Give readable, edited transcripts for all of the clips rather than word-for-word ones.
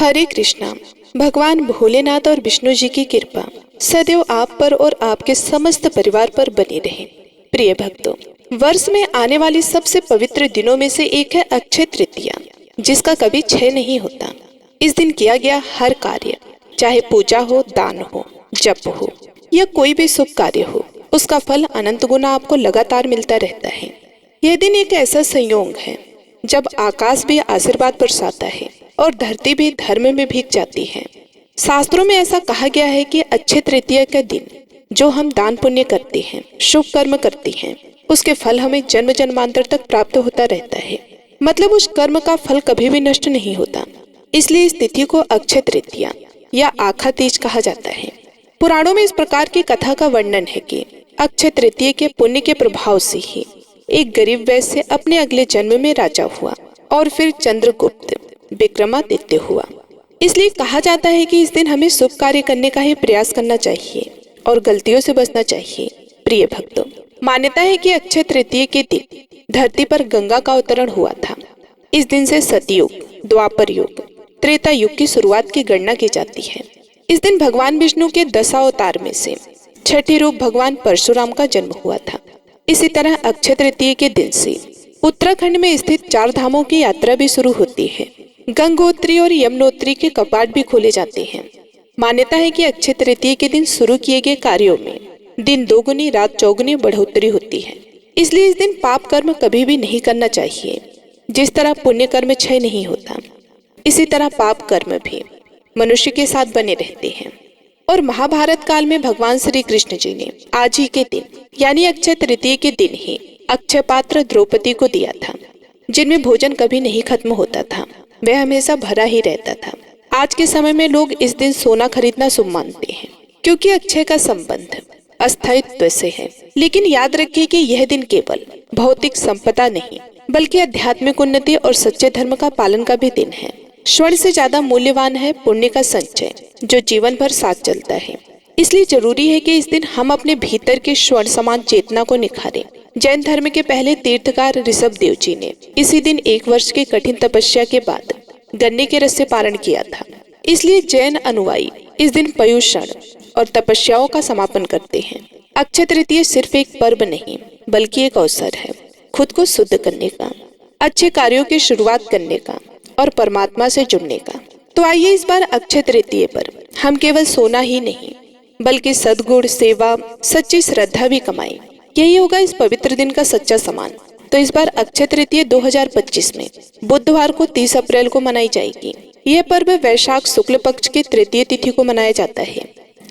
हरे कृष्णा। भगवान भोलेनाथ और विष्णु जी की कृपा सदैव आप पर और आपके समस्त परिवार पर बनी रहे। प्रिय भक्तों, वर्ष में आने वाली सबसे पवित्र दिनों में से एक है अक्षय तृतीया, जिसका कभी क्षय नहीं होता। इस दिन किया गया हर कार्य, चाहे पूजा हो, दान हो, जप हो या कोई भी शुभ कार्य हो, उसका फल अनंत गुना आपको लगातार मिलता रहता है। यह दिन एक ऐसा संयोग है जब आकाश भी आशीर्वाद बरसाता है और धरती भी धर्म में भीग जाती है। शास्त्रों में ऐसा कहा गया है कि अक्षय तृतीया का दिन जो हम दान पुण्य करते हैं, शुभ कर्म करते हैं, उसके फल हमें जन्म जन्मांतर तक प्राप्त होता रहता है। मतलब उस कर्म का फल कभी भी नष्ट नहीं होता। इसलिए इस तिथि को अक्षय तृतीया या आखा तीज कहा जाता है। पुराणों में इस प्रकार की कथा का वर्णन है कि अक्षय तृतीया के पुण्य के प्रभाव से ही एक गरीब वैश्य अपने अगले जन्म में राजा हुआ और फिर चंद्रगुप्त विक्रमादित्य हुआ। इसलिए कहा जाता है कि इस दिन हमें शुभ कार्य करने का ही प्रयास करना चाहिए और गलतियों से बचना चाहिए। प्रिय भक्तों, मान्यता है कि अक्षय तृतीया के दिन धरती पर गंगा का अवतरण हुआ था। इस दिन से सतयुग, द्वापर युग, त्रेता युग की शुरुआत की गणना की जाती है। इस दिन भगवान विष्णु के 10 अवतार में से छठी रूप भगवान परशुराम का जन्म हुआ था। इसी तरह अक्षय तृतीया के दिन से उत्तराखंड में स्थित 4 धामों की यात्रा भी शुरू होती है। गंगोत्री और यमुनोत्री के कपाट भी खोले जाते हैं। मान्यता है कि अक्षय तृतीया के दिन शुरू किए गए कार्यों में दिन दोगुनी रात चौगुनी बढ़ोतरी होती है। इसलिए इस दिन पाप कर्म कभी भी नहीं करना चाहिए। जिस तरह पुण्य कर्म क्षय नहीं होता, इसी तरह पाप कर्म भी मनुष्य के साथ बने रहते हैं। और महाभारत काल में भगवान श्री कृष्ण जी ने आज ही के दिन यानी अक्षय तृतीया के दिन ही अक्षय पात्र द्रौपदी को दिया था, जिनमें भोजन कभी नहीं खत्म होता था, वह हमेशा भरा ही रहता था। आज के समय में लोग इस दिन सोना खरीदना शुभ मानते हैं, क्योंकि अक्षय का संबंध अस्थायित्व से है। लेकिन याद रखिए कि यह दिन केवल भौतिक संपदा नहीं, बल्कि आध्यात्मिक उन्नति और सच्चे धर्म का पालन का भी दिन है। स्वर्ण से ज्यादा मूल्यवान है पुण्य का संचय, जो जीवन भर साथ चलता है। इसलिए जरूरी है कि इस दिन हम अपने भीतर के स्वर्ण समान चेतना को निखारें। जैन धर्म के पहले तीर्थकार ऋषभ देव जी ने इसी दिन 1 वर्ष की कठिन तपस्या के बाद गन्ने के रस से पारण किया था। इसलिए जैन अनुयायी इस दिन पयुषण और तपस्याओं का समापन करते हैं। अक्षय तृतीया सिर्फ एक पर्व नहीं, बल्कि एक अवसर है खुद को शुद्ध करने का, अच्छे कार्यों की शुरुआत करने का और परमात्मा से जुड़ने का। तो आइए इस बार अक्षय तृतीया पर हम केवल सोना ही नहीं, बल्कि सद्गुण, सेवा, सच्ची श्रद्धा भी कमाएं। यही होगा इस पवित्र दिन का सच्चा सम्मान। तो इस बार अक्षय तृतीया 2025 में बुधवार को 30 अप्रैल को मनाई जाएगी। यह पर्व वैशाख शुक्ल पक्ष की तृतीय तिथि को मनाया जाता है।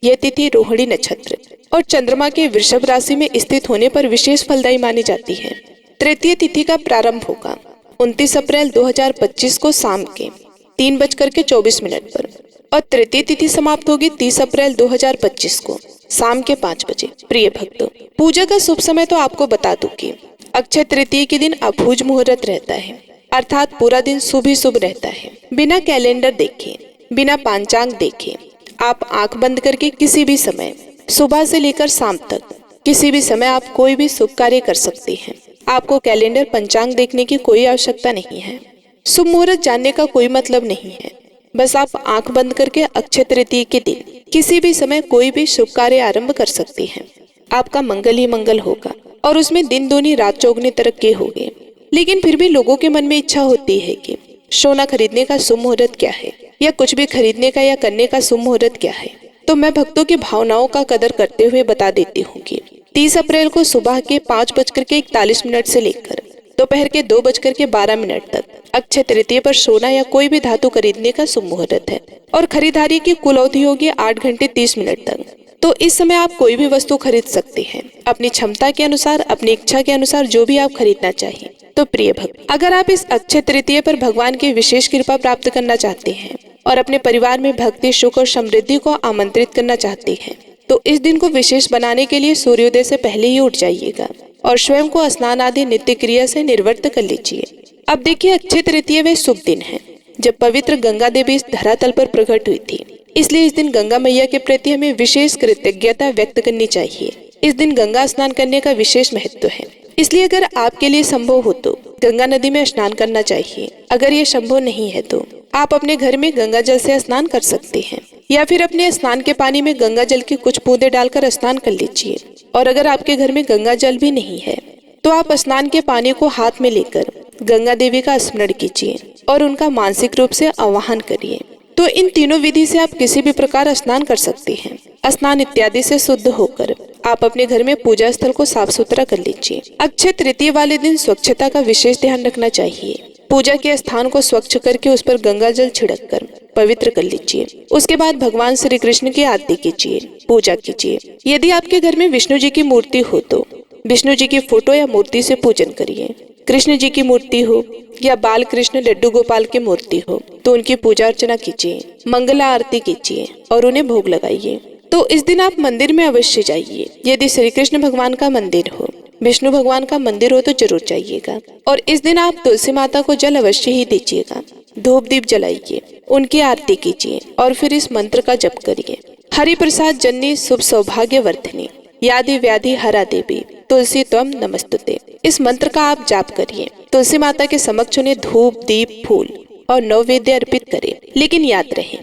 यह तिथि रोहिणी नक्षत्र और चंद्रमा के वृषभ राशि में स्थित होने पर विशेष फलदायी मानी जाती है। तृतीय तिथि का प्रारंभ होगा 29 अप्रैल 2025 को शाम के 3:24 पर और तृतीय तिथि समाप्त होगी 30 अप्रैल 2025 को शाम के 5 बजे। प्रिय भक्तों, पूजा का शुभ समय तो आपको बता दूं कि अक्षय तृतीया के दिन अभूज मुहूर्त रहता है, अर्थात पूरा दिन शुभ ही शुभ रहता है। बिना कैलेंडर देखे, बिना पंचांग देखे आप आंख बंद करके किसी भी समय सुबह से लेकर शाम तक किसी भी समय आप कोई भी शुभ कार्य कर सकते हैं। आपको कैलेंडर पंचांग देखने की कोई आवश्यकता नहीं है। शुभ मुहूर्त जानने का कोई मतलब नहीं है। बस आप आंख बंद करके अक्षय तृतीया के दिन किसी भी समय कोई भी शुभ कार्य आरंभ कर सकते हैं। आपका मंगल ही मंगल होगा और उसमें दिन दूनी रात चौगुनी तरक्की होगी। लेकिन फिर भी लोगों के मन में इच्छा होती है कि सोना खरीदने का शुभ मुहूर्त क्या है, या कुछ भी खरीदने का या करने का शुभ मुहूर्त क्या है। तो मैं भक्तों की भावनाओं का कदर करते हुए बता देती हूँ कि 30 अप्रैल को सुबह के 5:41 से लेकर दोपहर के 2:12 तक अक्षय तृतीया पर सोना या कोई भी धातु खरीदने का शुभ मुहूर्त है और खरीदारी की कुल अवधि होगी 8 घंटे 30 मिनट तक। तो इस समय आप कोई भी वस्तु खरीद सकते हैं अपनी क्षमता के अनुसार, अपनी इच्छा के अनुसार, जो भी आप खरीदना चाहिए। तो प्रिय भक्त, अगर आप इस अक्षय तृतीया पर भगवान की विशेष कृपा प्राप्त करना चाहते हैं और अपने परिवार में भक्ति, सुख और समृद्धि को आमंत्रित करना चाहते हैं, तो इस दिन को विशेष बनाने के लिए सूर्योदय से पहले ही उठ जाइएगा और स्वयं को स्नान आदि नित्य क्रिया से निर्वृत्त कर लीजिए। अब देखिए, अक्षय तृतीया वह शुभ दिन है जब पवित्र गंगा देवी इस धरातल पर प्रकट हुई थी। इसलिए इस दिन गंगा मैया के प्रति हमें विशेष कृतज्ञता व्यक्त करनी चाहिए। इस दिन गंगा स्नान करने का विशेष महत्व है। इसलिए अगर आपके लिए संभव हो तो गंगा नदी में स्नान करना चाहिए। अगर ये संभव नहीं है तो आप अपने घर में गंगा जल से स्नान कर सकते हैं या फिर अपने स्नान के पानी में गंगा जल की कुछ बूंदें डालकर स्नान कर लीजिए। और अगर आपके घर में गंगा जल भी नहीं है तो आप स्नान के पानी को हाथ में लेकर गंगा देवी का स्मरण कीजिए और उनका मानसिक रूप से आवाहन करिए। तो इन तीनों विधि से आप किसी भी प्रकार स्नान कर सकते हैं। स्नान इत्यादि से शुद्ध होकर आप अपने घर में पूजा स्थल को साफ सुथरा कर लीजिए। अक्षय तृतीया वाले दिन स्वच्छता का विशेष ध्यान रखना चाहिए। पूजा के स्थान को स्वच्छ करके उस पर गंगा जल छिड़क कर पवित्र कर लीजिए। उसके बाद भगवान श्री कृष्ण की आरती कीजिए, पूजा कीजिए। यदि आपके घर में विष्णु जी की मूर्ति हो तो विष्णु जी की फोटो या मूर्ति से पूजन करिए। कृष्ण जी की मूर्ति हो या बाल कृष्ण लड्डू गोपाल की मूर्ति हो तो उनकी पूजा अर्चना कीजिए, मंगला आरती कीजिए और उन्हें भोग लगाइए। तो इस दिन आप मंदिर में अवश्य जाइए। यदि श्री कृष्ण भगवान का मंदिर हो, विष्णु भगवान का मंदिर हो तो जरूर जाइएगा। और इस दिन आप तुलसी माता को जल अवश्य ही दीजिएगा। धूप दीप जलाइए, उनकी आरती कीजिए और फिर इस मंत्र का जप करिए। हरि प्रसाद जननी शुभ सौभाग्य वर्धिनी यादि व्याधि हरा देवी तुलसी त्वम नमस्तुते। इस मंत्र का आप जाप करिए। तुलसी माता के समक्ष उन्हें धूप दीप फूल और नैवेद्य अर्पित करें। लेकिन याद रहे,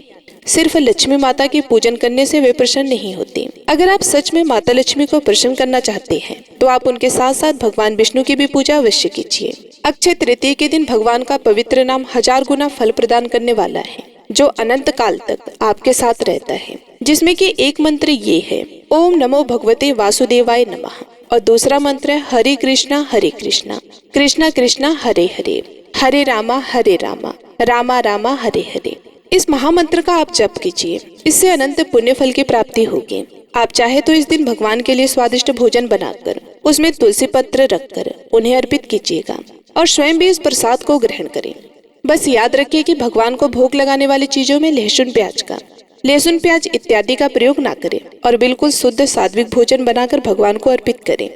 सिर्फ लक्ष्मी माता की पूजन करने से वे प्रसन्न नहीं होती। अगर आप सच में माता लक्ष्मी को प्रसन्न करना चाहते हैं तो आप उनके साथ साथ भगवान विष्णु की भी पूजा अवश्य कीजिए। अक्षय तृतीया के दिन भगवान का पवित्र नाम 1000 गुना फल प्रदान करने वाला है, जो अनंत काल तक आपके साथ रहता है। जिसमें कि एक मंत्र ये है, ओम नमो भगवते वासुदेवाय नमः, और दूसरा मंत्र है हरे कृष्णा कृष्णा कृष्णा हरे हरे, हरे रामा रामा रामा हरे हरे। इस महामंत्र का आप जप कीजिए। इससे अनंत पुण्य फल की प्राप्ति होगी। आप चाहे तो इस दिन भगवान के लिए स्वादिष्ट भोजन बनाकर उसमें तुलसी पत्र रखकर उन्हें अर्पित कीजिएगा और स्वयं भी इस प्रसाद को ग्रहण करें। बस याद रखिए कि भगवान को भोग लगाने वाली चीजों में लहसुन प्याज इत्यादि का प्रयोग ना करें और बिल्कुल शुद्ध सात्विक भोजन बनाकर भगवान को अर्पित करें।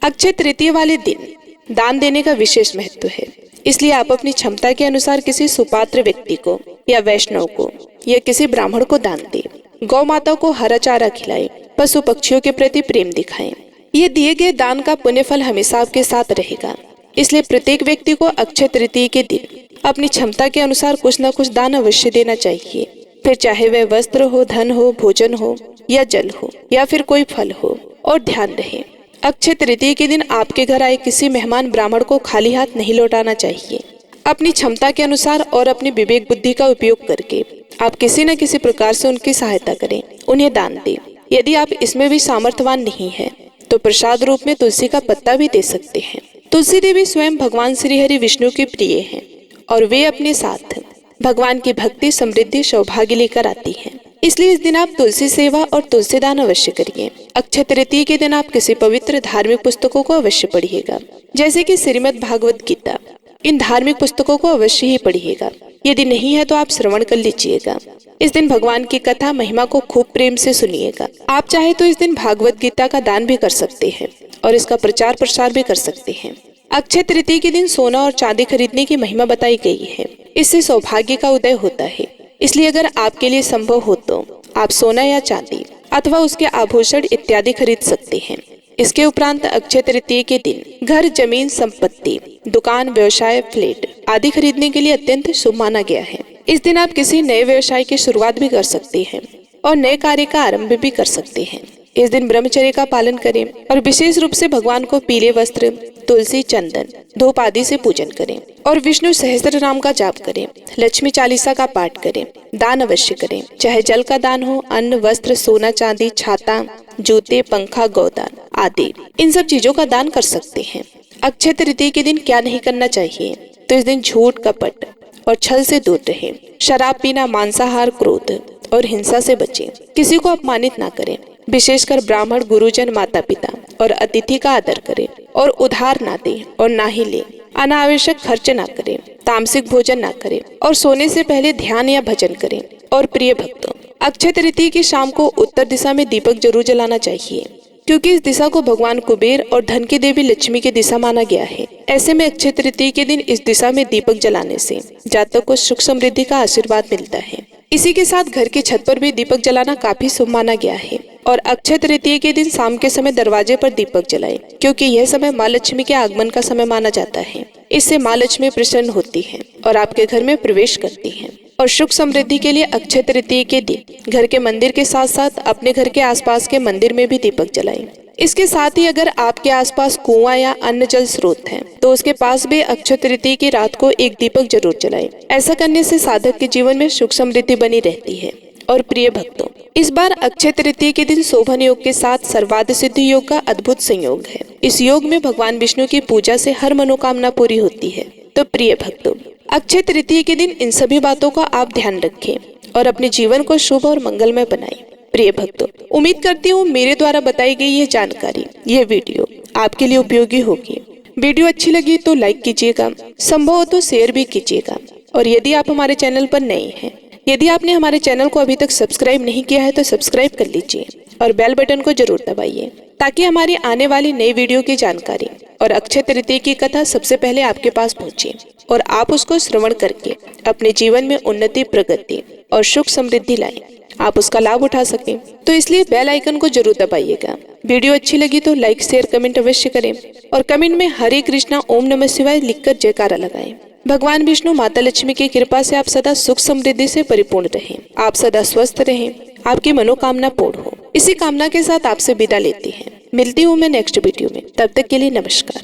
अक्षय तृतीया वाले दिन दान देने का विशेष महत्व है, इसलिए आप अपनी क्षमता के अनुसार किसी सुपात्र व्यक्ति को या वैष्णव को या किसी ब्राह्मण को दान दें। गौ माता को हरा चारा खिलाएं, पशु पक्षियों के प्रति प्रेम दिखाएं। ये दिए गए दान का पुण्य फल हमेशा आपके साथ रहेगा। इसलिए प्रत्येक व्यक्ति को अक्षय तृतीया के दिन अपनी क्षमता के अनुसार कुछ न कुछ दान अवश्य देना चाहिए। फिर चाहे वह वस्त्र हो, धन हो, भोजन हो या जल हो या फिर कोई फल हो। और ध्यान रहे, अक्षय तृतीया के दिन आपके घर आए किसी मेहमान ब्राह्मण को खाली हाथ नहीं लौटाना चाहिए। अपनी क्षमता के अनुसार और अपनी विवेक बुद्धि का उपयोग करके आप किसी न किसी प्रकार से उनकी सहायता करें, उन्हें दान दें। यदि आप इसमें भी सामर्थ्यवान नहीं है तो प्रसाद रूप में तुलसी का पत्ता भी दे सकते हैं। तुलसी देवी स्वयं भगवान श्री हरि विष्णु के प्रिय हैं और वे अपने साथ भगवान की भक्ति, समृद्धि, सौभाग्य लेकर आती हैं। इसलिए इस दिन आप तुलसी सेवा और तुलसी दान अवश्य करिए। अक्षय तृतीया के दिन आप किसी पवित्र धार्मिक पुस्तकों को अवश्य पढ़िएगा, जैसे कि श्रीमद् भागवत गीता। इन धार्मिक पुस्तकों को अवश्य ही पढ़िएगा। यदि नहीं है तो आप श्रवण कर लीजिएगा। इस दिन भगवान की कथा महिमा को खूब प्रेम से सुनिएगा। आप चाहे तो इस दिन भागवत गीता का दान भी कर सकते हैं और इसका प्रचार प्रसार भी कर सकते हैं। अक्षय तृतीया के दिन सोना और चांदी खरीदने की महिमा बताई गई है। इससे सौभाग्य का उदय होता है। इसलिए अगर आपके लिए संभव हो तो आप सोना या चांदी अथवा उसके आभूषण इत्यादि खरीद सकते हैं। इसके उपरांत अक्षय तृतीया के दिन घर, जमीन, संपत्ति, दुकान, व्यवसाय, फ्लैट आदि खरीदने के लिए अत्यंत शुभ माना गया है। इस दिन आप किसी नए व्यवसाय की शुरुआत भी कर सकते हैं और नए कार्य का आरंभ भी कर सकते हैं। इस दिन ब्रह्मचर्य का पालन करें और विशेष रूप से भगवान को पीले वस्त्र, तुलसी, चंदन, धूप आदि से पूजन करें और विष्णु सहस्त्र नाम का जाप करें। लक्ष्मी चालीसा का पाठ करें। दान अवश्य करें, चाहे जल का दान हो, अन्न, वस्त्र, सोना, चांदी, छाता, जूते, पंखा, गोदान आदि इन सब चीजों का दान कर सकते हैं। अक्षय तृतीया के दिन क्या नहीं करना चाहिए, तो इस दिन झूठ, कपट और छल से दूर रहें। शराब पीना, मांसाहार, क्रोध और हिंसा से बचें। किसी को अपमानित ना करें, विशेषकर ब्राह्मण, गुरुजन, माता पिता और अतिथि का आदर करें और उधार ना दें और ना ही लें। अनावश्यक खर्च ना करें, तामसिक भोजन ना करें और सोने से पहले ध्यान या भजन करें। और प्रिय भक्तों, अक्षय तृतीया की शाम को उत्तर दिशा में दीपक जरूर जलाना चाहिए, क्योंकि इस दिशा को भगवान कुबेर और धन की देवी लक्ष्मी की दिशा माना गया है। ऐसे में अक्षय तृतीया के दिन इस दिशा में दीपक जलाने से जातक को सुख समृद्धि का आशीर्वाद मिलता है। इसी के साथ घर की छत पर भी दीपक जलाना काफी शुभ माना गया है। और अक्षय तृतीया के दिन शाम के समय दरवाजे पर दीपक जलाएं, क्योंकि यह समय माँ लक्ष्मी के आगमन का समय माना जाता है। इससे माँ लक्ष्मी प्रसन्न होती है और आपके घर में प्रवेश करती है। और सुख समृद्धि के लिए अक्षय तृतीया के दिन घर के मंदिर के साथ साथ अपने घर के आसपास के मंदिर में भी दीपक जलाएं। इसके साथ ही अगर आपके आसपास कुआं या अन्य जल स्रोत हैं, तो उसके पास भी अक्षय तृतीया की रात को एक दीपक जरूर जलाएं। ऐसा करने से साधक के जीवन में सुख समृद्धि बनी रहती है। और प्रिय भक्तों, इस बार अक्षय तृतीया के दिन शोभन योग के साथ सर्वार्थ सिद्धि योग का अद्भुत संयोग है। इस योग में भगवान विष्णु की पूजा से हर मनोकामना पूरी होती है। तो प्रिय भक्तों, अक्षय तृतीया के दिन इन सभी बातों का आप ध्यान रखें और अपने जीवन को शुभ और मंगलमय बनाएं। प्रिय भक्तों, उम्मीद करती हूँ मेरे द्वारा बताई गई यह जानकारी, यह वीडियो आपके लिए उपयोगी होगी। वीडियो अच्छी लगी तो लाइक कीजिएगा, संभव हो तो शेयर भी कीजिएगा। और यदि आप हमारे चैनल पर नए हैं, यदि आपने हमारे चैनल को अभी तक सब्सक्राइब नहीं किया है तो सब्सक्राइब कर लीजिए और बेल बटन को जरूर दबाइए, ताकि हमारी आने वाली नई वीडियो की जानकारी और अक्षय तृतीया की कथा सबसे पहले आपके पास पहुंचे और आप उसको श्रवण करके अपने जीवन में उन्नति, प्रगति और सुख समृद्धि लाएं, आप उसका लाभ उठा सकें। तो इसलिए बेल आइकन को जरूर दबाइएगा। वीडियो अच्छी लगी तो लाइक, शेयर, कमेंट अवश्य करें और कमेंट में हरे कृष्णा, ओम नमः शिवाय लिखकर जयकारा लगाएं। भगवान विष्णु, माता लक्ष्मी की कृपा से आप सदा सुख समृद्धि से परिपूर्ण रहें, आप सदा स्वस्थ रहें, आपकी मनोकामना पूर्ण हो। इसी कामना के साथ आपसे विदा लेती हैं। मिलती हूँ मैं नेक्स्ट वीडियो में। तब तक के लिए नमस्कार।